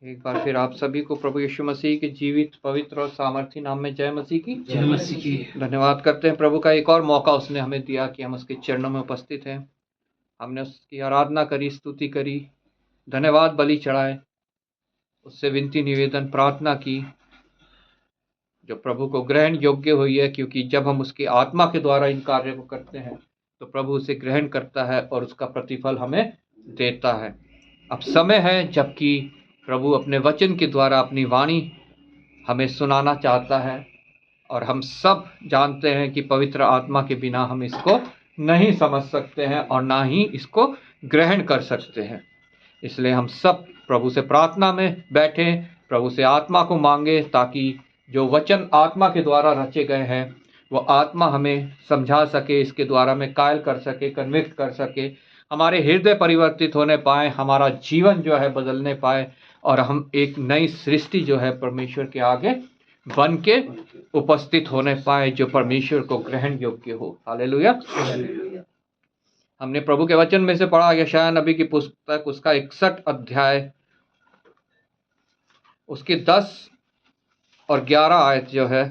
एक बार फिर आप सभी को प्रभु यीशु मसीह के जीवित पवित्र और सामर्थी नाम में जय मसीह की। जय मसीह की। धन्यवाद करते हैं प्रभु का एक और मौका उसने हमें दिया कि हम उसके चरणों में उपस्थित हैं। हमने उसकी आराधना करी, स्तुति करी, धन्यवाद बलि चढ़ाए, उससे विनती निवेदन प्रार्थना की जो प्रभु को ग्रहण योग्य हुई है, क्योंकि जब हम उसकी आत्मा के द्वारा इन कार्यों को करते हैं तो प्रभु उसे ग्रहण करता है और उसका प्रतिफल हमें देता है। अब समय है जबकि प्रभु अपने वचन के द्वारा अपनी वाणी हमें सुनाना चाहता है, और हम सब जानते हैं कि पवित्र आत्मा के बिना हम इसको नहीं समझ सकते हैं और ना ही इसको ग्रहण कर सकते हैं। इसलिए हम सब प्रभु से प्रार्थना में बैठे, प्रभु से आत्मा को मांगे, ताकि जो वचन आत्मा के द्वारा रचे गए हैं वो आत्मा हमें समझा सके, इसके द्वारा में कायल कर सके, कन्विक्ट कर सके, हमारे हृदय परिवर्तित होने पाए, हमारा जीवन जो है बदलने पाए, और हम एक नई सृष्टि जो है परमेश्वर के आगे बन के उपस्थित होने पाए, जो परमेश्वर को ग्रहण योग्य हो। हालेलुया। हमने प्रभु के वचन में से पढ़ा यशायाह नबी की पुस्तक, उसका 61 अध्याय, उसकी 10 और 11 आयत जो है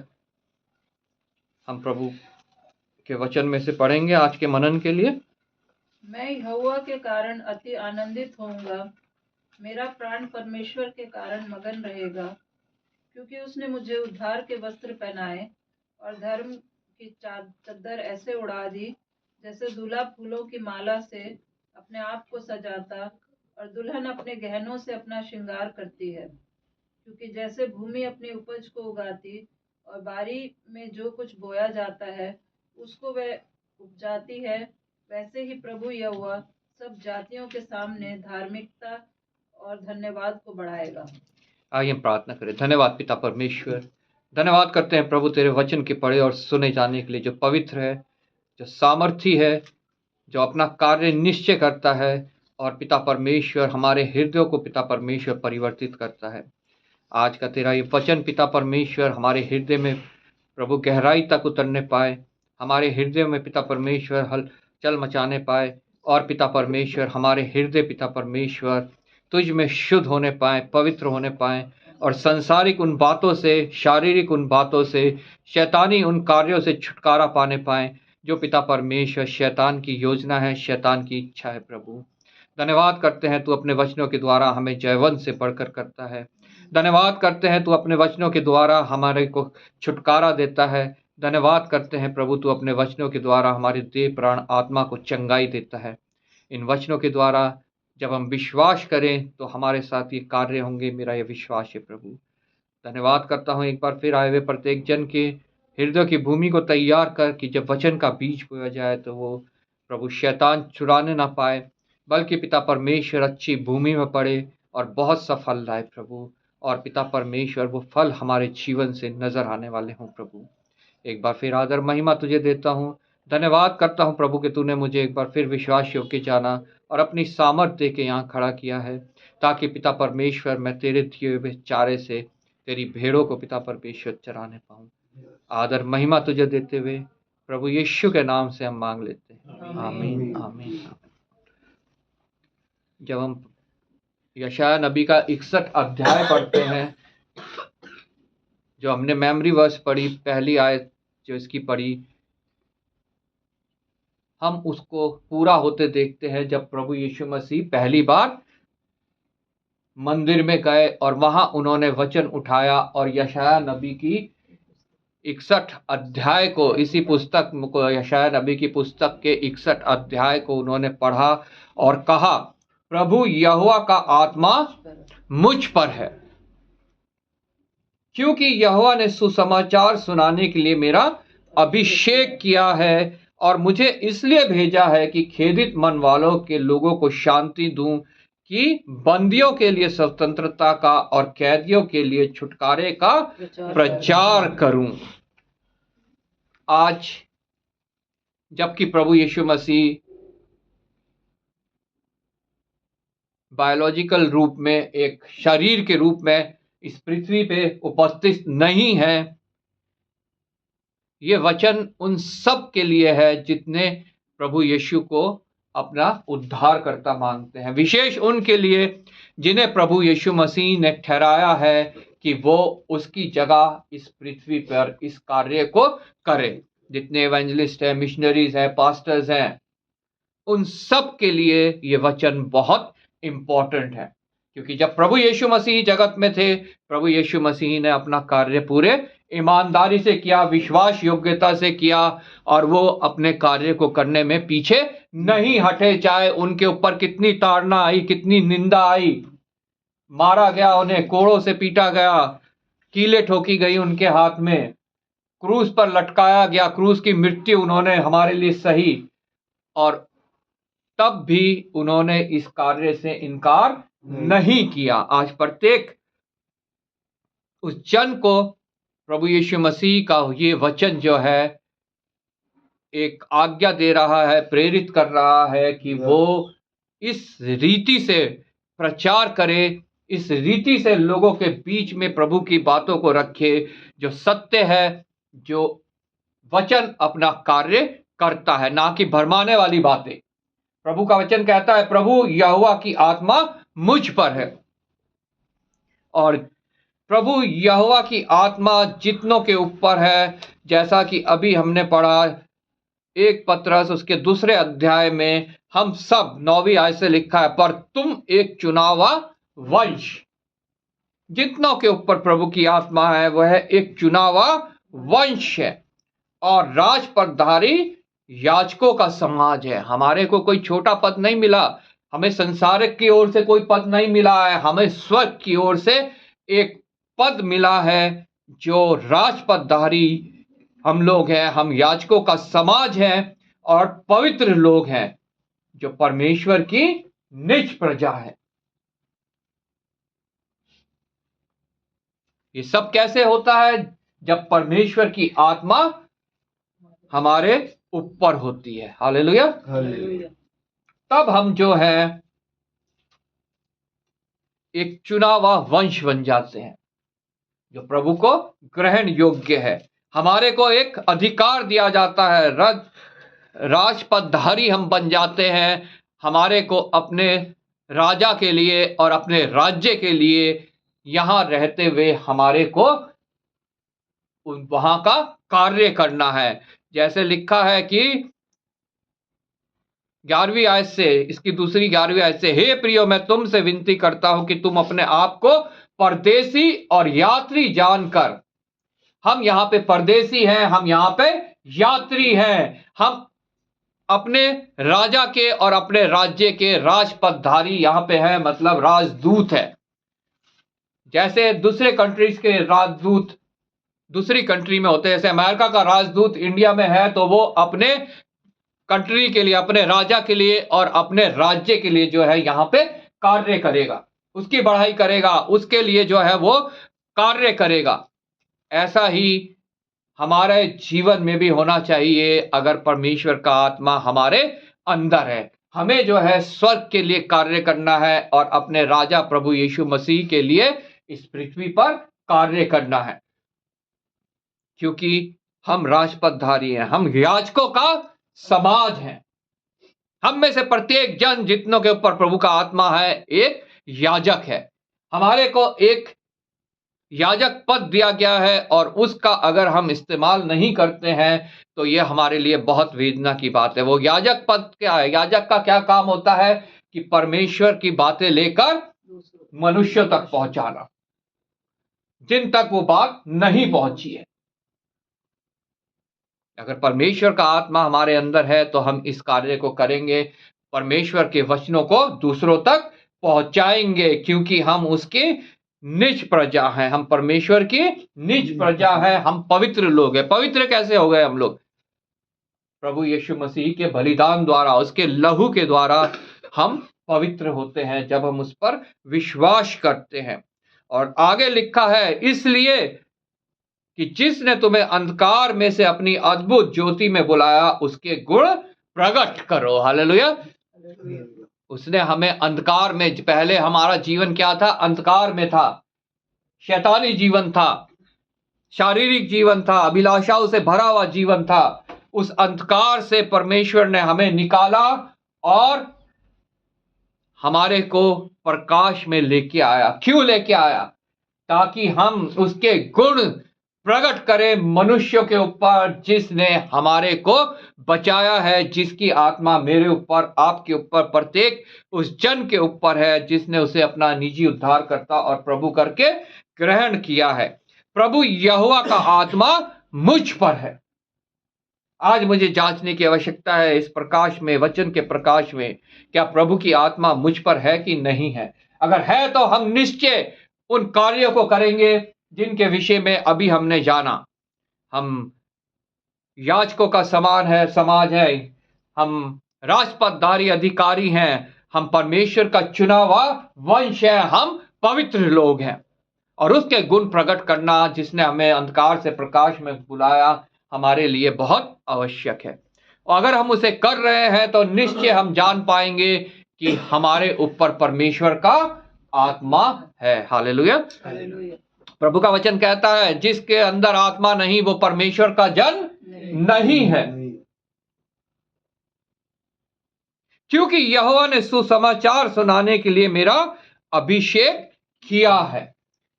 हम प्रभु के वचन में से पढ़ेंगे आज के मनन के लिए। मैं यहोवा के कारण अति आनंदित होऊंगा, मेरा प्राण परमेश्वर के कारण मगन रहेगा, क्योंकि उसने मुझे उद्धार के वस्त्र पहनाए और धर्म की चादर ऐसे उड़ा दी, जैसे दूल्हा फूलों की माला से अपने आप को सजाता और दुल्हन अपने गहनों से अपना श्रृंगार करती है। क्योंकि जैसे भूमि अपनी उपज को उगाती और बारी में जो कुछ बोया जाता है उसको वह उपजाती है, वैसे ही प्रभु यहोवा सब जातियों के सामने धार्मिकता और धन्यवाद को बढ़ाएगा। आइए हम प्रार्थना करें। धन्यवाद पिता परमेश्वर, धन्यवाद करते हैं प्रभु तेरे वचन के पढ़े और सुने जाने के लिए, जो पवित्र है, जो सामर्थी है, जो अपना कार्य निश्चय करता है, और पिता परमेश्वर हमारे हृदयों को पिता परमेश्वर परिवर्तित करता है। आज का तेरा ये वचन पिता परमेश्वर हमारे हृदय में प्रभु गहराई तक उतरने पाए, हमारे हृदय में पिता परमेश्वर हलचल मचाने पाए, और पिता परमेश्वर हमारे हृदय पिता परमेश्वर तुझ में शुद्ध होने पाए, पवित्र होने पाए, और संसारिक उन बातों से, शारीरिक उन बातों से, शैतानी उन कार्यों से छुटकारा पाने पाए जो पिता परमेश्वर शैतान की योजना है, शैतान की इच्छा है। प्रभु धन्यवाद करते हैं तू अपने वचनों के द्वारा हमें जयवंत से बढ़कर करता है। धन्यवाद करते हैं तू अपने वचनों के द्वारा हमारे को छुटकारा देता है। धन्यवाद करते हैं प्रभु तू अपने वचनों के द्वारा हमारे देह प्राण आत्मा को चंगाई देता है। इन वचनों के द्वारा जब हम विश्वास करें तो हमारे साथ ये कार्य होंगे, मेरा ये विश्वास है। प्रभु धन्यवाद करता हूँ एक बार फिर आए हुए प्रत्येक जन के हृदय की भूमि को तैयार कर कि जब वचन का बीज बोया जाए तो वो प्रभु शैतान चुराने ना पाए, बल्कि पिता परमेश्वर अच्छी भूमि में पड़े और बहुत सा फल लाए प्रभु, और पिता परमेश्वर वो फल हमारे जीवन से नजर आने वाले हों। प्रभु एक बार फिर आदर महिमा तुझे देता हूँ, धन्यवाद करता हूँ प्रभु कि तूने मुझे एक बार फिर विश्वास योग्य जाना और अपनी सामर्थ्य दे के यहाँ खड़ा किया है, ताकि पिता परमेश्वर मैं तेरे दिए हुए चारे से तेरी भेड़ों को पिता परमेश्वर चराने पाऊँ। आदर महिमा तुझे देते हुए प्रभु यीशु के नाम से हम मांग लेते हैं, आमीन आमीन। जब हम यशायाह नबी का 61 अध्याय पढ़ते हैं, जो हमने मेमोरी वर्स पढ़ी, पहली आयत जो इसकी पढ़ी, हम उसको पूरा होते देखते हैं जब प्रभु यीशु मसीह पहली बार मंदिर में गए और वहां उन्होंने वचन उठाया और यशायाह नबी की 61 अध्याय को, इसी पुस्तक को, यशायाह नबी की पुस्तक के 61 अध्याय को उन्होंने पढ़ा और कहा, प्रभु यहोवा का आत्मा मुझ पर है, क्योंकि यहोवा ने सुसमाचार सुनाने के लिए मेरा अभिषेक किया है, और मुझे इसलिए भेजा है कि खेदित मन वालों के लोगों को शांति दूं, कि बंदियों के लिए स्वतंत्रता का और कैदियों के लिए छुटकारे का प्रचार करूं। आज जबकि प्रभु यीशु मसीह बायोलॉजिकल रूप में, एक शरीर के रूप में इस पृथ्वी पे उपस्थित नहीं है, ये वचन उन सब के लिए है जितने प्रभु यीशु को अपना उद्धारकर्ता मानते हैं। विशेष उनके लिए जिन्हें प्रभु यीशु मसीह ने ठहराया है कि वो उसकी जगह इस पृथ्वी पर इस कार्य को करें। जितने एवेंजलिस्ट हैं, मिशनरीज हैं, पास्टर्स हैं, उन सब के लिए ये वचन बहुत इंपॉर्टेंट है। क्योंकि जब प्रभु यीशु मसीह जगत में थे, प्रभु यीशु मसीह ने अपना कार्य पूरे ईमानदारी से किया, विश्वास योग्यता से किया, और वो अपने कार्य को करने में पीछे नहीं हटे। चाहे उनके ऊपर कितनी ताड़ना आई, कितनी निंदा आई, मारा गया, उन्हें कोड़ों से पीटा गया, कीले ठोकी गई उनके हाथ में, क्रूस पर लटकाया गया, क्रूस की मृत्यु उन्होंने हमारे लिए सही, और तब भी उन्होंने इस कार्य से इनकार नहीं किया। आज प्रत्येक उस जन को प्रभु यीशु मसीह का ये वचन जो है एक आज्ञा दे रहा है, प्रेरित कर रहा है कि वो इस रीति से प्रचार करे, इस रीति से लोगों के बीच में प्रभु की बातों को रखे, जो सत्य है, जो वचन अपना कार्य करता है, ना कि भरमाने वाली बातें। प्रभु का वचन कहता है, प्रभु यहोवा की आत्मा मुझ पर है, और प्रभु यहोवा की आत्मा जितनों के ऊपर है, जैसा कि अभी हमने पढ़ा 1 पतरस उसके 2 अध्याय में, हम सब 9वीं आयत से लिखा है, पर तुम एक चुनावा वंश। जितनों के ऊपर प्रभु की आत्मा है वह एक चुनावा वंश है, और राज पदधारी याजकों का समाज है। हमारे को कोई छोटा पद नहीं मिला, हमें संसारिक की ओर से कोई पद नहीं मिला है, हमें स्वर्ग की ओर से एक पद मिला है, जो राजपदधारी हम लोग हैं। हम याजकों का समाज हैं और पवित्र लोग हैं, जो परमेश्वर की निज प्रजा है। ये सब कैसे होता है? जब परमेश्वर की आत्मा हमारे ऊपर होती है। हालेलुया। तब हम जो है एक चुनावा वंश बन जाते हैं, जो प्रभु को ग्रहण योग्य है। हमारे को एक अधिकार दिया जाता है, राजपदधारी हम बन जाते हैं। हमारे को अपने राजा के लिए और अपने राज्य के लिए यहां रहते हुए हमारे को वहां का कार्य करना है। जैसे लिखा है कि 11वीं आयत से, इसकी 11वीं आयत से, हे प्रियो, मैं तुमसे विनती करता हूं कि तुम अपने आप को परदेसी और यात्री जानकर, हम यहां पे परदेसी हैं, हम यहां पे यात्री हैं, हम अपने राजा के और अपने राज्य के राजपदधारी यहां पे हैं, मतलब राजदूत है। जैसे दूसरे कंट्रीज के राजदूत दूसरी कंट्री में होते हैं, जैसे अमेरिका का राजदूत इंडिया में है, तो वो अपने कंट्री के लिए, अपने राजा के लिए और अपने राज्य के लिए जो है यहां पे कार्य करेगा, उसकी बढ़ाई करेगा, उसके लिए जो है वो कार्य करेगा। ऐसा ही हमारे जीवन में भी होना चाहिए। अगर परमेश्वर का आत्मा हमारे अंदर है, हमें जो है स्वर्ग के लिए कार्य करना है और अपने राजा प्रभु यीशु मसीह के लिए इस पृथ्वी पर कार्य करना है, क्योंकि हम राजपदधारी हैं, हम याजकों का समाज हैं। हम में से प्रत्येक जन जितनों के ऊपर प्रभु का आत्मा है एक याजक है। हमारे को एक याजक पद दिया गया है, और उसका अगर हम इस्तेमाल नहीं करते हैं तो यह हमारे लिए बहुत वेदना की बात है। वो याजक पद क्या है? याजक का क्या काम होता है? कि परमेश्वर की बातें लेकर मनुष्यों तक पहुंचाना, जिन तक वो बात नहीं पहुंची है। अगर परमेश्वर का आत्मा हमारे अंदर है तो हम इस कार्य को करेंगे, परमेश्वर के वचनों को दूसरों तक पहुंचाएंगे, क्योंकि हम उसके निज प्रजा हैं, हम परमेश्वर की निज प्रजा हैं, हम पवित्र लोग हैं। पवित्र कैसे हो गए हम लोग? प्रभु यीशु मसीह के बलिदान द्वारा, उसके लहू के द्वारा हम पवित्र होते हैं, जब हम उस पर विश्वास करते हैं। और आगे लिखा है, इसलिए कि जिसने तुम्हें अंधकार में से अपनी अद्भुत ज्योति में बुलाया, उसके गुण प्रकट करो। हालेलुया। उसने हमें अंधकार में, पहले हमारा जीवन क्या था? अंधकार में था, शैतानी जीवन था, शारीरिक जीवन था, अभिलाषाओं से भरा हुआ जीवन था। उस अंधकार से परमेश्वर ने हमें निकाला और हमारे को प्रकाश में लेके आया। क्यों लेके आया? ताकि हम उसके गुण प्रकट करें मनुष्यों के ऊपर, जिसने हमारे को बचाया है, जिसकी आत्मा मेरे ऊपर, आपके ऊपर, प्रत्येक उस जन के ऊपर है, जिसने उसे अपना निजी उद्धारकर्ता और प्रभु करके ग्रहण किया है। प्रभु यहोवा का आत्मा मुझ पर है। आज मुझे जांचने की आवश्यकता है इस प्रकाश में, वचन के प्रकाश में, क्या प्रभु की आत्मा मुझ पर है कि नहीं है। अगर है तो हम निश्चय उन कार्यों को करेंगे जिनके विषय में अभी हमने जाना। हम याजकों का समान है, समाज है, हम राजपदधारी अधिकारी हैं, हम परमेश्वर का चुना हुआ वंश है, हम पवित्र लोग हैं। और उसके गुण प्रकट करना, जिसने हमें अंधकार से प्रकाश में बुलाया, हमारे लिए बहुत आवश्यक है। और अगर हम उसे कर रहे हैं तो निश्चय हम जान पाएंगे कि हमारे ऊपर परमेश्वर का आत्मा है। हालेलुया। हालेलुया। प्रभु का वचन कहता है, जिसके अंदर आत्मा नहीं वो परमेश्वर का जन नहीं है। क्योंकि यहोवा ने सुसमाचार सुनाने के लिए मेरा अभिषेक किया है।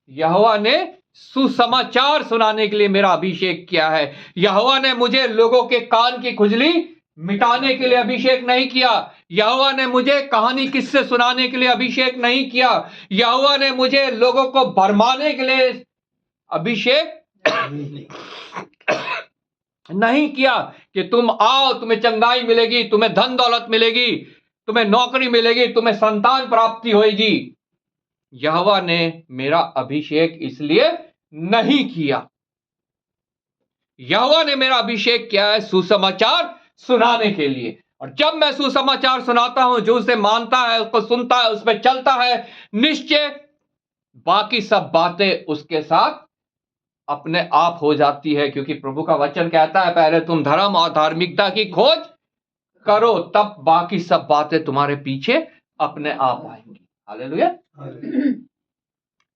यहोवा ने सुसमाचार सुनाने के लिए मेरा अभिषेक किया है। यहोवा ने मुझे लोगों के कान की खुजली मिटाने के लिए अभिषेक नहीं किया। यहोवा ने मुझे कहानी किस्से सुनाने के लिए अभिषेक नहीं किया। यहोवा ने मुझे लोगों को भरमाने के लिए अभिषेक नहीं किया कि तुम आओ, तुम्हें चंगाई मिलेगी, तुम्हें धन दौलत मिलेगी, तुम्हें नौकरी मिलेगी, तुम्हें संतान प्राप्ति होगी। यहोवा ने मेरा अभिषेक इसलिए नहीं किया। यहोवा ने मेरा अभिषेक किया है सुसमाचार सुनाने के लिए। और जब मैं सुसमाचार सुनाता हूं, जो उसे मानता है, उसको सुनता है, उस पर चलता है, निश्चय बाकी सब बातें उसके साथ अपने आप हो जाती है। क्योंकि प्रभु का वचन कहता है, पहले तुम धर्म और धार्मिकता की खोज करो, तब बाकी सब बातें तुम्हारे पीछे अपने आप आएंगी। हालेलुया।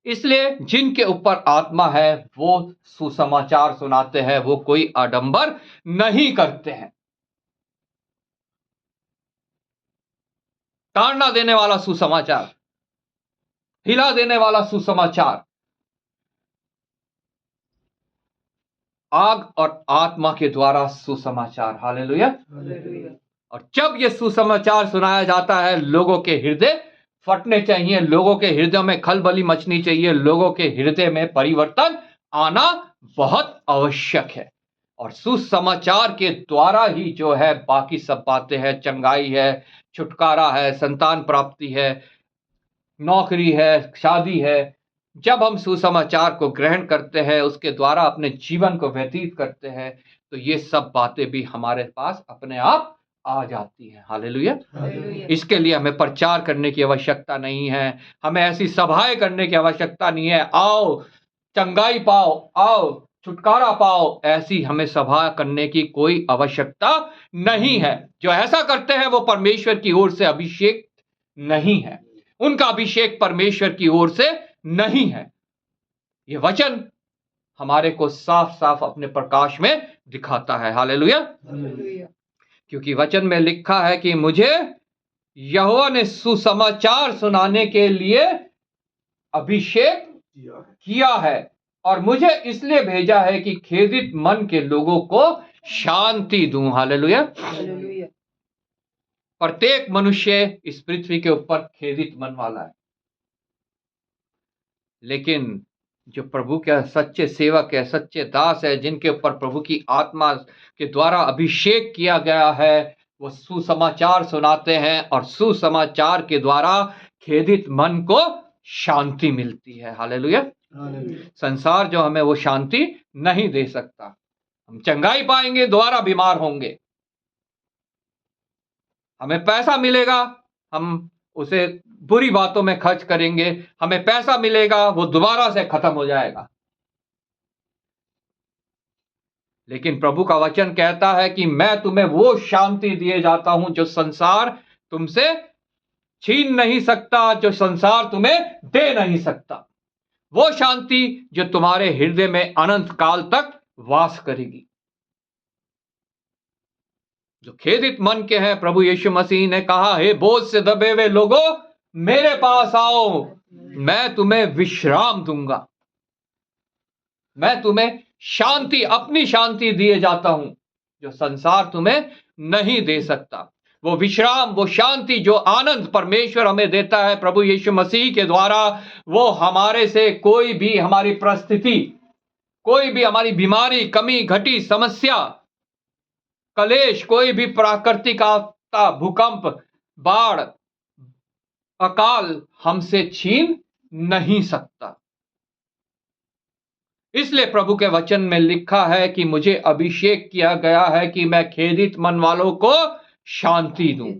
इसलिए जिनके ऊपर आत्मा है वो सुसमाचार सुनाते हैं, वो कोई आडंबर नहीं करते हैं। ताड़ना देने वाला सुसमाचार, हिला देने वाला सुसमाचार, आग और आत्मा के द्वारा सुसमाचार। हालेलुया। और जब यह सुसमाचार सुनाया जाता है, लोगों के हृदय फटने चाहिए, लोगों के हृदय में खलबली मचनी चाहिए, लोगों के हृदय में परिवर्तन आना बहुत आवश्यक है। और सुसमाचार के द्वारा ही जो है बाकी सब बातें हैं, चंगाई है, छुटकारा है, संतान प्राप्ति है, नौकरी है, शादी है। जब हम सुसमाचार को ग्रहण करते हैं, उसके द्वारा अपने जीवन को व्यतीत करते हैं, तो ये सब बातें भी हमारे पास अपने आप आ जाती है। हालेलुया। इसके लिए हमें प्रचार करने की आवश्यकता नहीं है, हमें ऐसी सभाएं करने की आवश्यकता नहीं है, आओ चंगाई पाओ, आओ छुटकारा पाओ, ऐसी हमें सभा करने की कोई आवश्यकता नहीं है। जो ऐसा करते हैं वो परमेश्वर की ओर से अभिषेक नहीं है, उनका अभिषेक परमेश्वर की ओर से नहीं है। ये वचन हमारे को साफ साफ अपने प्रकाश में दिखाता है। हालेलुया। क्योंकि वचन में लिखा है कि मुझे यहोवा ने सुसमाचार सुनाने के लिए अभिषेक किया है और मुझे इसलिए भेजा है कि खेदित मन के लोगों को शांति दूं। हालेलुया। प्रत्येक मनुष्य इस पृथ्वी के ऊपर खेदित मन वाला है, लेकिन जो प्रभु के सच्चे सेवक है, सच्चे दास है, जिनके ऊपर प्रभु की आत्मा के द्वारा अभिषेक किया गया है, वो सुसमाचार सुनाते हैं और सुसमाचार के द्वारा खेदित मन को शांति मिलती है। हालेलुया। संसार जो हमें वो शांति नहीं दे सकता। हम चंगाई पाएंगे, दोबारा बीमार होंगे। हमें पैसा मिलेगा, हम उसे बुरी बातों में खर्च करेंगे। हमें पैसा मिलेगा, वो दोबारा से खत्म हो जाएगा। लेकिन प्रभु का वचन कहता है कि मैं तुम्हें वो शांति दिए जाता हूं जो संसार तुमसे छीन नहीं सकता, जो संसार तुम्हें दे नहीं सकता। वो शांति जो तुम्हारे हृदय में अनंत काल तक वास करेगी। जो खेदित मन के हैं, प्रभु यीशु मसीह ने कहा, हे बोझ से दबे हुए लोगों, मेरे पास आओ, मैं तुम्हें विश्राम दूंगा। मैं तुम्हें शांति, अपनी शांति दिए जाता हूं, जो संसार तुम्हें नहीं दे सकता। वो विश्राम, वो शांति, जो आनंद परमेश्वर हमें देता है प्रभु यीशु मसीह के द्वारा, वो हमारे से कोई भी हमारी परिस्थिति, कोई भी हमारी बीमारी, कमी घटी, समस्या, कलेश, कोई भी प्राकृतिक आपदा, भूकंप, बाढ़, अकाल हमसे छीन नहीं सकता। इसलिए प्रभु के वचन में लिखा है कि मुझे अभिषेक किया गया है कि मैं खेदित मन वालों को शांति दूं,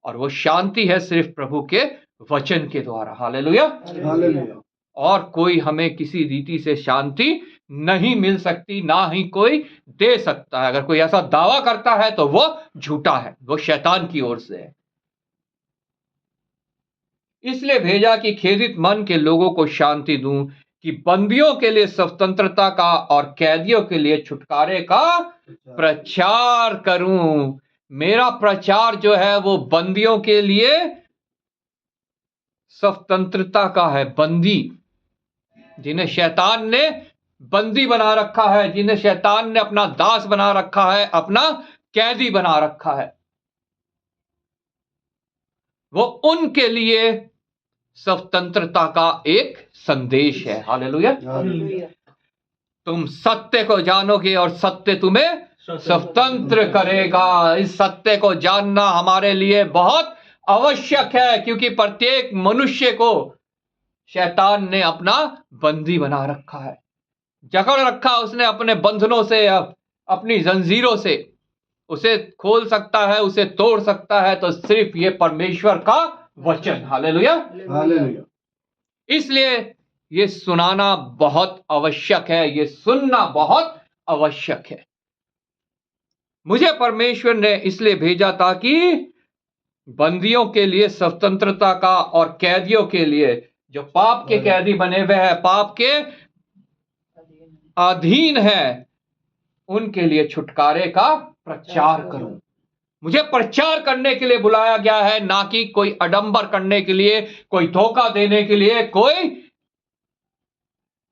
और वो शांति है सिर्फ प्रभु के वचन के द्वारा। Hallelujah, hallelujah. और कोई हमें किसी रीति से शांति नहीं मिल सकती, ना ही कोई दे सकता है। अगर कोई ऐसा दावा करता है तो वो झूठा है, वो शैतान की ओर से है। इसलिए भेजा कि खेदित मन के लोगों को शांति दूं, कि बंदियों के लिए स्वतंत्रता का और कैदियों के लिए छुटकारे का प्रचार करूं। मेरा प्रचार जो है वो बंदियों के लिए स्वतंत्रता का है। बंदी, जिन्हें शैतान ने बंदी बना रखा है, जिन्हें शैतान ने अपना दास बना रखा है, अपना कैदी बना रखा है, वो उनके लिए स्वतंत्रता का एक संदेश है। हालेलुया। तुम सत्य को जानोगे और सत्य तुम्हें स्वतंत्र करेगा। इस सत्य को जानना हमारे लिए बहुत आवश्यक है, क्योंकि प्रत्येक मनुष्य को शैतान ने अपना बंदी बना रखा है, जकड़ रखा उसने अपने बंधनों से, अपनी जंजीरों से। उसे खोल सकता है, उसे तोड़ सकता है तो सिर्फ ये परमेश्वर का वचन। Hallelujah, hallelujah. इसलिए ये सुनाना बहुत आवश्यक है, ये सुनना बहुत आवश्यक है। मुझे परमेश्वर ने इसलिए भेजा था कि बंदियों के लिए स्वतंत्रता का और कैदियों के लिए, जो पाप के कैदी बने हुए हैं, पाप के अधीन है, उनके लिए छुटकारे का प्रचार करूं। मुझे प्रचार करने के लिए बुलाया गया है, ना कि कोई आडंबर करने के लिए, कोई धोखा देने के लिए, कोई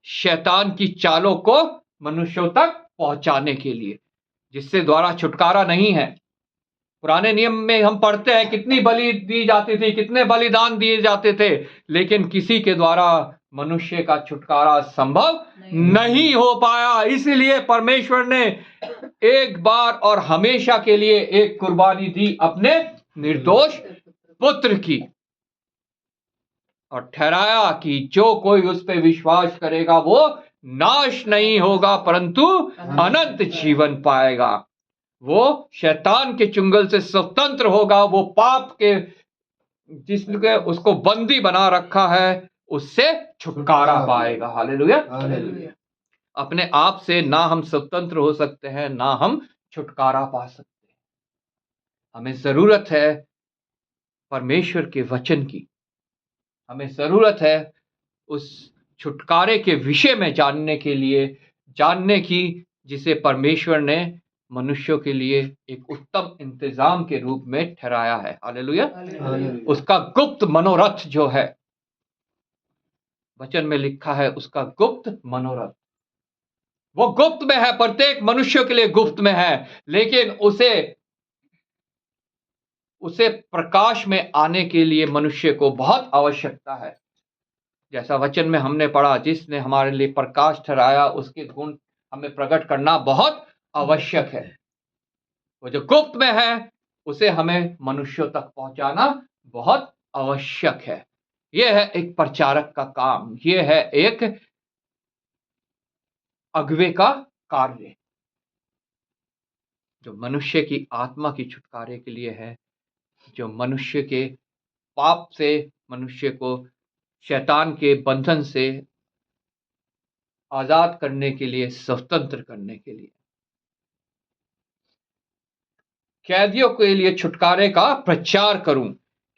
शैतान की चालों को मनुष्यों तक पहुंचाने के लिए, जिससे द्वारा छुटकारा नहीं है। पुराने नियम में हम पढ़ते हैं कितनी बलि दी जाती थी, कितने बलिदान दिए जाते थे, लेकिन किसी के द्वारा मनुष्य का छुटकारा संभव नहीं हो पाया। इसलिए परमेश्वर ने एक बार और हमेशा के लिए एक कुर्बानी दी, अपने निर्दोष पुत्र की, और ठहराया कि जो कोई उस पर विश्वास करेगा वो नाश नहीं होगा परंतु अनंत जीवन पाएगा। वो शैतान के चुंगल से स्वतंत्र होगा। वो पाप के जिसने उसको बंदी बना रखा है उससे छुटकारा पाएगा। Hallelujah, hallelujah. अपने आप से ना हम स्वतंत्र हो सकते हैं, ना हम छुटकारा पा सकते हैं। हमें जरूरत है परमेश्वर के वचन की, हमें जरूरत है उस छुटकारे के विषय में जानने की जिसे परमेश्वर ने मनुष्यों के लिए एक उत्तम इंतजाम के रूप में ठहराया है। हालेलुया, उसका गुप्त मनोरथ जो है, वचन में लिखा है उसका गुप्त मनोरथ, वो गुप्त में है, प्रत्येक मनुष्य के लिए गुप्त में है, लेकिन उसे प्रकाश में आने के लिए मनुष्य को बहुत आवश्यकता है। जैसा वचन में हमने पढ़ा, जिसने हमारे लिए प्रकाश ठहराया उसके गुण हमें प्रकट करना बहुत आवश्यक है। वो जो गुप्त में है उसे हमें मनुष्यों तक पहुंचाना बहुत आवश्यक है। यह है एक प्रचारक का काम, यह है एक अगुवे का कार्य, जो मनुष्य की आत्मा की छुटकारे के लिए है, जो मनुष्य के पाप से, मनुष्य को शैतान के बंधन से आजाद करने के लिए, स्वतंत्र करने के लिए। कैदियों के लिए छुटकारे का प्रचार करूं,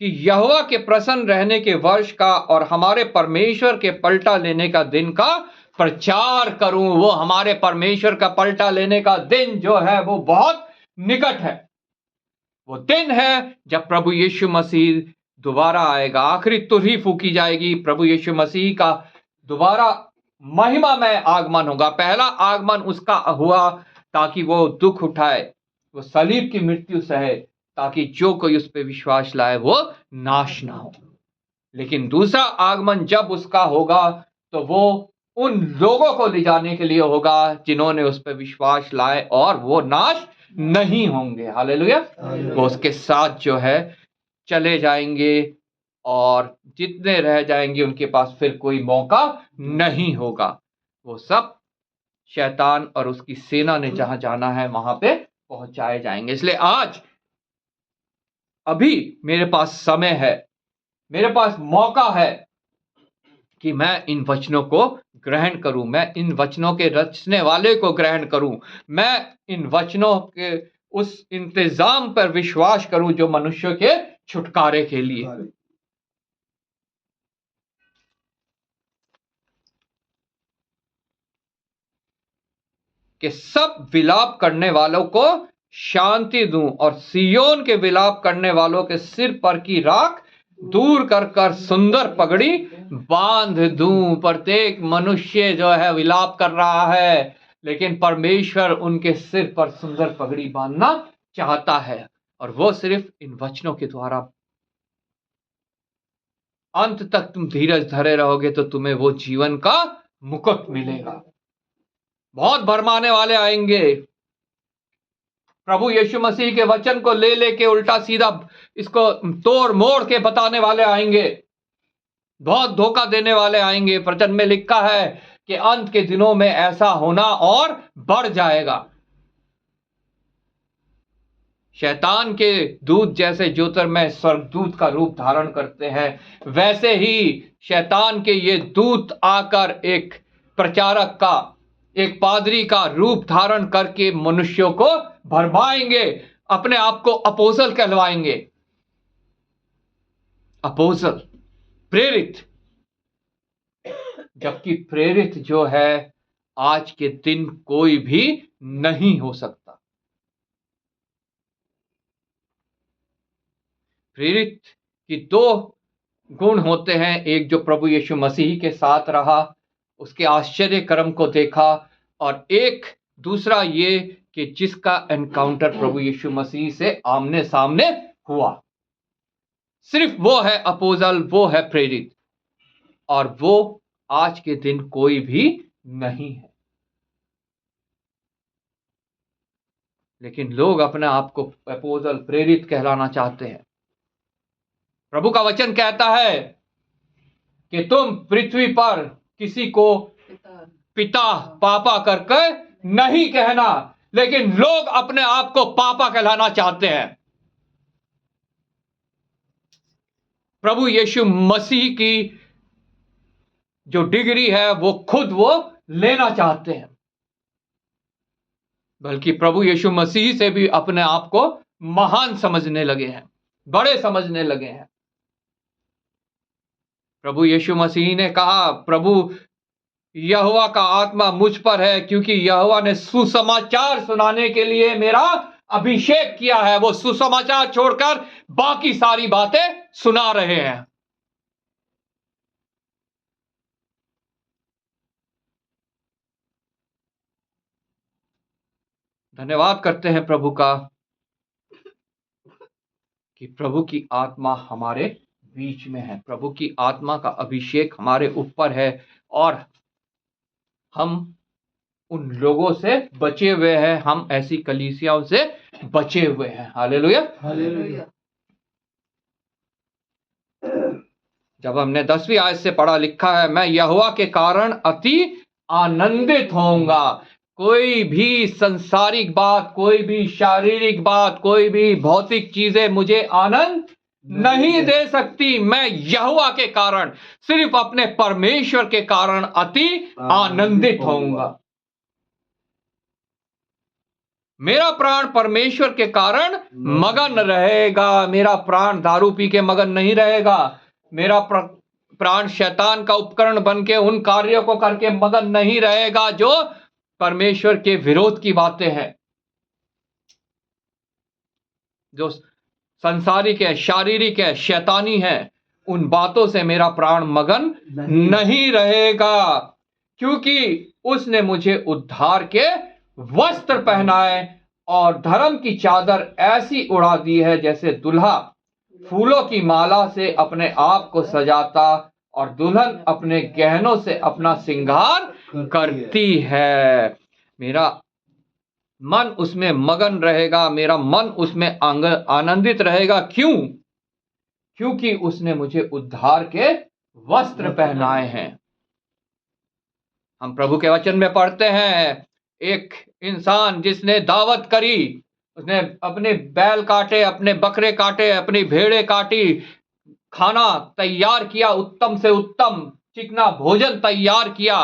कि यहोवा के प्रसन्न रहने के वर्ष का और हमारे परमेश्वर के पलटा लेने का दिन का प्रचार करूं। वो हमारे परमेश्वर का पलटा लेने का दिन जो है वो बहुत निकट है। वो दिन है जब प्रभु यीशु मसीह दोबारा आएगा, आखिरी तुरही फूकी जाएगी, प्रभु यीशु मसीह का दोबारा महिमा में आगमन होगा। पहला आगमन उसका हुआ ताकि वो दुख उठाए, वो सलीब की मृत्यु सहे, ताकि जो कोई उस पर विश्वास लाए वो नाश ना हो। लेकिन दूसरा आगमन जब उसका होगा तो वो उन लोगों को ले जाने के लिए होगा जिन्होंने उस पर विश्वास लाए और वो नाश नहीं होंगे। हालेलुया। वो उसके साथ जो है चले जाएंगे और जितने रह जाएंगे उनके पास फिर कोई मौका नहीं होगा। वो सब शैतान और उसकी सेना ने जहां जाना है वहां पे पहुंचाए जाएंगे। इसलिए आज अभी मेरे पास समय है, मेरे पास मौका है कि मैं इन वचनों को ग्रहण करूं, मैं इन वचनों के रचने वाले को ग्रहण करूं, मैं इन वचनों के उस इंतजाम पर विश्वास करूं जो मनुष्य के छुटकारे के लिए। कि सब विलाप करने वालों को शांति दूं और सियोन के विलाप करने वालों के सिर पर की राख दूर कर कर सुंदर पगड़ी बांध दूं। प्रत्येक मनुष्य जो है विलाप कर रहा है, लेकिन परमेश्वर उनके सिर पर सुंदर पगड़ी बांधना चाहता है, और वो सिर्फ इन वचनों के द्वारा। अंत तक तुम धीरज धरे रहोगे तो तुम्हें वो जीवन का मुकुट मिलेगा। बहुत भरमाने वाले आएंगे, प्रभु यीशु मसीह के वचन को ले लेके उल्टा सीधा इसको तोड़ मोड़ के बताने वाले आएंगे, बहुत धोखा देने वाले आएंगे। वचन में लिखा है कि अंत के दिनों में ऐसा होना और बढ़ जाएगा। शैतान के दूत जैसे ज्योतिर्मय स्वर्गदूत का रूप धारण करते हैं, वैसे ही शैतान के ये दूत आकर एक प्रचारक का, एक पादरी का रूप धारण करके मनुष्यों को भरमाएंगे, अपने आप को अपोस्तल कहलवाएंगे। अपोस्तल, प्रेरित, जबकि प्रेरित जो है आज के दिन कोई भी नहीं हो सकता। प्रेरित की दो गुण होते हैं, एक जो प्रभु यीशु मसीह के साथ रहा, उसके आश्चर्य कर्म को देखा, और एक दूसरा ये कि जिसका एनकाउंटर प्रभु यीशु मसीह से आमने सामने हुआ। सिर्फ वो है अपोस्तल, वो है प्रेरित, और वो आज के दिन कोई भी नहीं है। लेकिन लोग अपने आप को अपोस्तल, प्रेरित कहलाना चाहते हैं। प्रभु का वचन कहता है कि तुम पृथ्वी पर किसी को पिता पापा करके नहीं कहना, लेकिन लोग अपने आप को पापा कहलाना चाहते हैं। प्रभु यीशु मसीह की जो डिग्री है वो खुद वो लेना चाहते हैं, बल्कि प्रभु यीशु मसीह से भी अपने आप को महान समझने लगे हैं, बड़े समझने लगे हैं। प्रभु यीशु मसीह ने कहा, प्रभु यहोवा का आत्मा मुझ पर है, क्योंकि यहोवा ने सुसमाचार सुनाने के लिए मेरा अभिषेक किया है। वो सुसमाचार छोड़कर बाकी सारी बातें सुना रहे हैं। धन्यवाद करते हैं प्रभु का कि प्रभु की आत्मा हमारे बीच में है, प्रभु की आत्मा का अभिषेक हमारे ऊपर है, और हम उन लोगों से बचे हुए हैं, हम ऐसी कलीसियाओं से बचे हुए हैं। Hallelujah, hallelujah. जब हमने 10वीं आयत से पढ़ा, लिखा है, मैं यहोवा के कारण अति आनंदित होऊंगा। कोई भी संसारिक बात, कोई भी शारीरिक बात, कोई भी भौतिक चीजें मुझे आनंद नहीं दे सकती। मैं यहोवा के कारण, सिर्फ अपने परमेश्वर के कारण अति आनंदित होऊंगा। मेरा प्राण परमेश्वर के कारण मगन रहेगा। मेरा प्राण दारू पी के मगन नहीं रहेगा। मेरा प्राण शैतान का उपकरण बन के उन कार्यों को करके मगन नहीं रहेगा जो परमेश्वर के विरोध की बातें हैं, जो संसारिक है, शारीरिक है, शैतानी है, उन बातों से मेरा प्राण मगन नहीं रहेगा, क्योंकि उसने मुझे उद्धार के वस्त्र पहनाए और धर्म की चादर ऐसी उड़ा दी है जैसे दूल्हा फूलों की माला से अपने आप को सजाता और दुल्हन अपने गहनों से अपना श्रृंगार करती है। मेरा मन उसमें मगन रहेगा, मेरा मन उसमें आनंदित रहेगा। क्यों? क्योंकि उसने मुझे उद्धार के वस्त्र पहनाए हैं। हम प्रभु के वचन में पढ़ते हैं, एक इंसान जिसने दावत करी, उसने अपने बैल काटे, अपने बकरे काटे, अपनी भेड़ें काटी, खाना तैयार किया, उत्तम से उत्तम चिकना भोजन तैयार किया,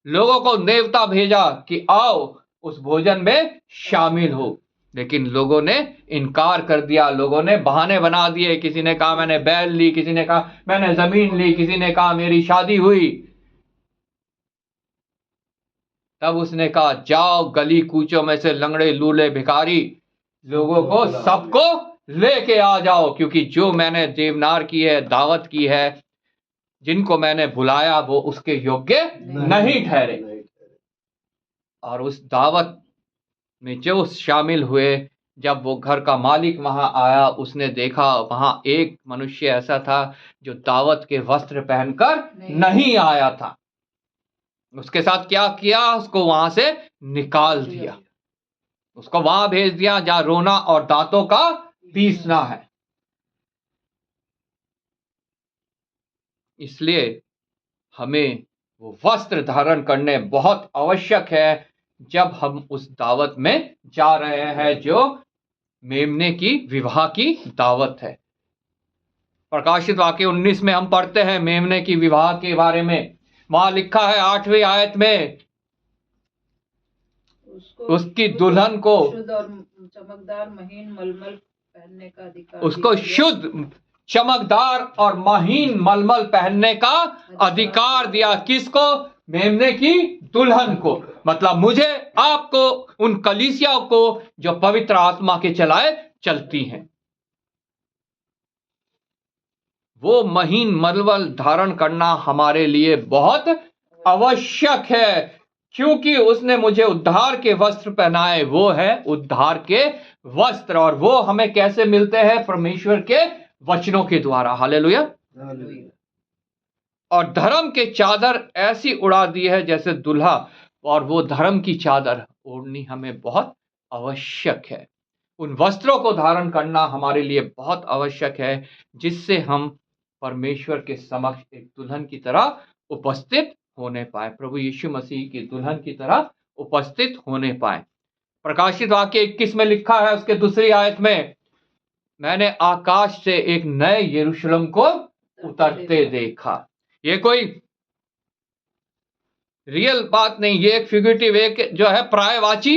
लोगों को नेवता भेजा कि आओ उस भोजन में शामिल हो। लेकिन लोगों ने इनकार कर दिया, लोगों ने बहाने बना दिए। किसी ने कहा मैंने बैल ली, किसी ने कहा मैंने जमीन ली, किसी ने कहा मेरी शादी हुई। तब उसने कहा जाओ गली कूचों में से लंगड़े लूले भिखारी लोगों को सबको लेके आ जाओ, क्योंकि जो मैंने देवनार की है, दावत की है, जिनको मैंने बुलाया वो उसके योग्य नहीं ठहरे। और उस दावत में जो शामिल हुए, जब वो घर का मालिक वहां आया, उसने देखा वहां एक मनुष्य ऐसा था जो दावत के वस्त्र पहनकर नहीं आया था। उसके साथ क्या किया? उसको वहां से निकाल दिया, उसको वहां भेज दिया जहां रोना और दांतों का पीसना है। इसलिए हमें वो वस्त्र धारण करने बहुत आवश्यक है जब हम उस दावत में जा रहे हैं जो मेमने की विवाह की दावत है। प्रकाशित वाक्य 19 में हम पढ़ते हैं मेमने की विवाह के बारे में। वहां लिखा है 8वीं आयत में, उसकी दुल्हन को शुद्ध और चमकदार महीन मलमल पहनने का अधिकार, उसको शुद्ध चमकदार और महीन मलमल पहनने का अधिकार दिया। किसको? मेमने की दुल्हन को। मतलब मुझे, आपको, उन कलीसियाओं को जो पवित्र आत्मा के चलाए चलती हैं। वो महीन मलमल धारण करना हमारे लिए बहुत आवश्यक है, क्योंकि उसने मुझे उद्धार के वस्त्र पहनाए। वो है उद्धार के वस्त्र, और वो हमें कैसे मिलते हैं? परमेश्वर के वचनों के द्वारा। हालेलुया। और धर्म के चादर ऐसी उड़ा दी है जैसे दूल्हा, और वो धर्म की चादर ओढ़नी हमें बहुत आवश्यक है। उन वस्त्रों को धारण करना हमारे लिए बहुत आवश्यक है, जिससे हम परमेश्वर के समक्ष एक दुल्हन की तरह उपस्थित होने पाए, प्रभु यीशु मसीह की दुल्हन की तरह उपस्थित होने पाए। प्रकाशित वाक्य 21 में लिखा है, उसके दूसरी आयत में, मैंने आकाश से एक नए यरूशलेम को उतरते देखा। ये कोई रियल बात नहीं, ये एक फिगरेटिव, एक जो है पर्यायवाची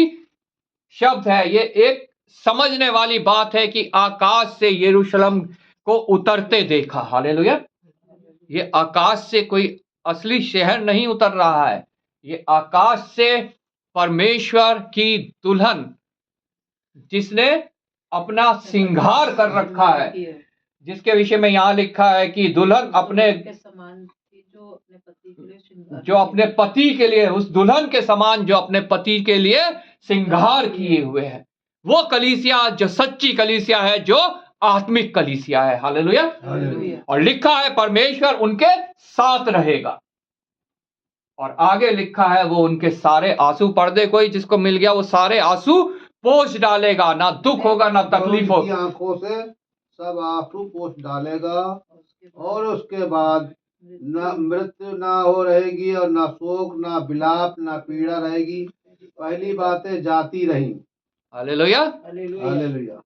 शब्द है। ये एक समझने वाली बात है कि आकाश से यरूशलेम को उतरते देखा। हालेलुया। ये आकाश से कोई असली शहर नहीं उतर रहा है, ये आकाश से परमेश्वर की दुल्हन, जिसने अपना श्रृंगार कर रखा है, जिसके विषय में यहां लिखा है कि दुल्हन अपने जो अपने पति के लिए, उस दुल्हन के समान जो अपने पति के लिए श्रृंगार किए हुए है, वो कलीसिया जो सच्ची कलीसिया है, जो आत्मिक कलीसिया है। हालेलुया। और लिखा है परमेश्वर उनके साथ रहेगा, और आगे लिखा है वो उनके सारे आंसू, पर्दे कोई जिसको मिल गया वो सारे आंसू पोंछ डालेगा। ना दुख होगा, ना तकलीफ होगा, आंखों से सब आंसू पोंछ डालेगा, और उसके बाद ना मृत्यु ना हो रहेगी, और ना शोक, ना विलाप, ना पीड़ा रहेगी। पहली बातें जाती रही। हालेलुया। हालेलुया।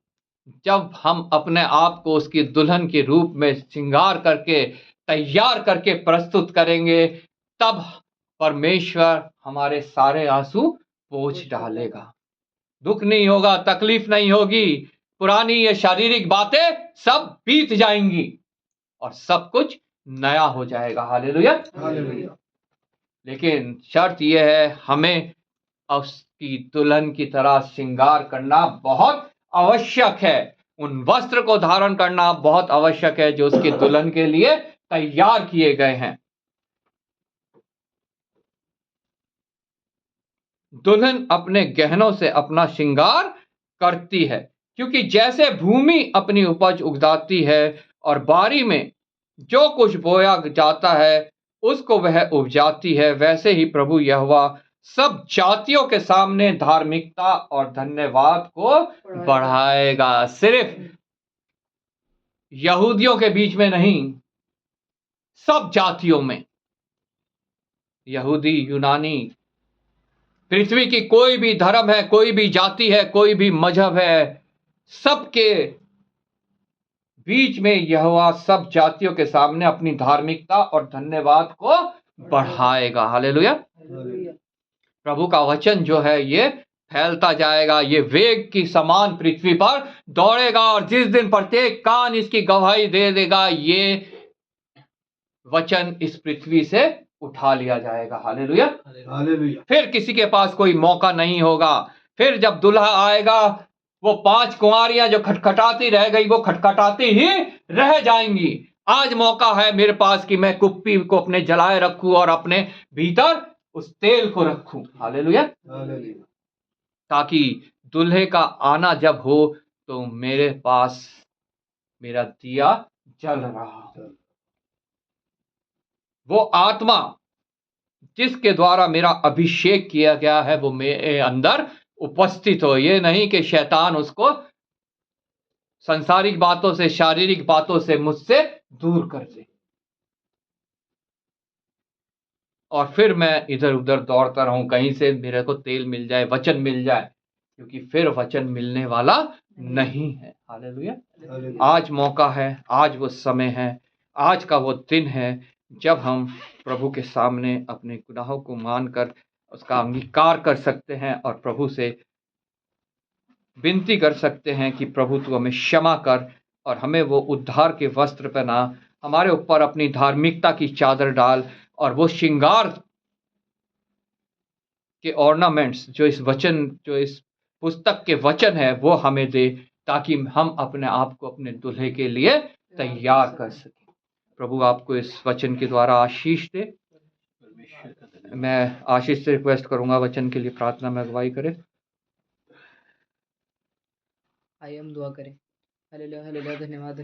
जब हम अपने आप को उसकी दुल्हन के रूप में श्रृंगार करके, तैयार करके प्रस्तुत करेंगे, तब परमेश्वर हमारे सारे आंसू पोंछ डालेगा। दुख नहीं होगा, तकलीफ नहीं होगी, पुरानी ये शारीरिक बातें सब बीत जाएंगी और सब कुछ नया हो जाएगा। हालेलुया। हालेलुया। लेकिन शर्त यह है, हमें उसकी दुल्हन की तरह श्रृंगार करना बहुत आवश्यक है। उन वस्त्र को धारण करना बहुत आवश्यक है जो उसके दुल्हन के लिए तैयार किए गए हैं। दुल्हन अपने गहनों से अपना श्रृंगार करती है, क्योंकि जैसे भूमि अपनी उपज उगदाती है और बारी में जो कुछ बोया जाता है उसको वह उपजाती है, वैसे ही प्रभु यहोवा सब जातियों के सामने धार्मिकता और धन्यवाद को बढ़ाएगा। सिर्फ यहूदियों के बीच में नहीं, सब जातियों में, यहूदी, यूनानी, पृथ्वी की कोई भी धर्म है, कोई भी जाति है, कोई भी मजहब है, सबके बीच में यहोवा सब जातियों के सामने अपनी धार्मिकता और धन्यवाद को बढ़ाएगा। हालेलुया। प्रभु का वचन जो है ये फैलता जाएगा, ये वेग की समान पृथ्वी पर दौड़ेगा, और जिस दिन प्रत्येक कान इसकी गवाही दे देगा, ये वचन इस पृथ्वी से उठा लिया जाएगा। हालेलुया। हालेलुया। फिर किसी के पास कोई मौका नहीं होगा। फिर जब दुल्हा आएगा, वो 5 कुंवारियां जो खटखटाती रह गई, वो खटखटाती ही रह जाएंगी। आज मौका है मेरे पास कि मैं कुप्पी को अपने जलाए रखूं और अपने भीतर उस तेल को रखूं। हालेलुया। हालेलुया। ताकि दूल्हे का आना जब हो तो मेरे पास मेरा दिया जल रहा हो। वो आत्मा जिसके द्वारा मेरा अभिषेक किया गया है वो मेरे अंदर उपस्थित हो। ये नहीं कि शैतान उसको संसारिक बातों से, शारीरिक बातों से मुझसे दूर कर दे और फिर मैं इधर उधर दौड़ता रहूं, कहीं से मेरे को तेल मिल जाए, वचन मिल जाए, क्योंकि फिर वचन मिलने वाला नहीं है। हालेलुया। आज मौका है, आज वो समय है, आज का वो दिन है जब हम प्रभु के सामने अपने गुनाहों को मानकर उसका अंगीकार कर सकते हैं और प्रभु से विनती कर सकते हैं कि प्रभु तू हमें क्षमा कर और हमें वो उद्धार के वस्त्र पहना, हमारे ऊपर अपनी धार्मिकता की चादर डाल और वो श्रृंगार के ऑर्नामेंट्स जो इस पुस्तक के वचन है वो हमें दे, ताकि हम अपने आप को अपने दूल्हे के लिए तैयार कर सकें। प्रभु आपको इस वचन के द्वारा आशीष दे। मैं आशीष से रिक्वेस्ट करूंगा वचन के लिए प्रार्थना में अगुवाई करें। आइए हम दुआ करें। हालेलुया, हालेलुया, धन्यवाद।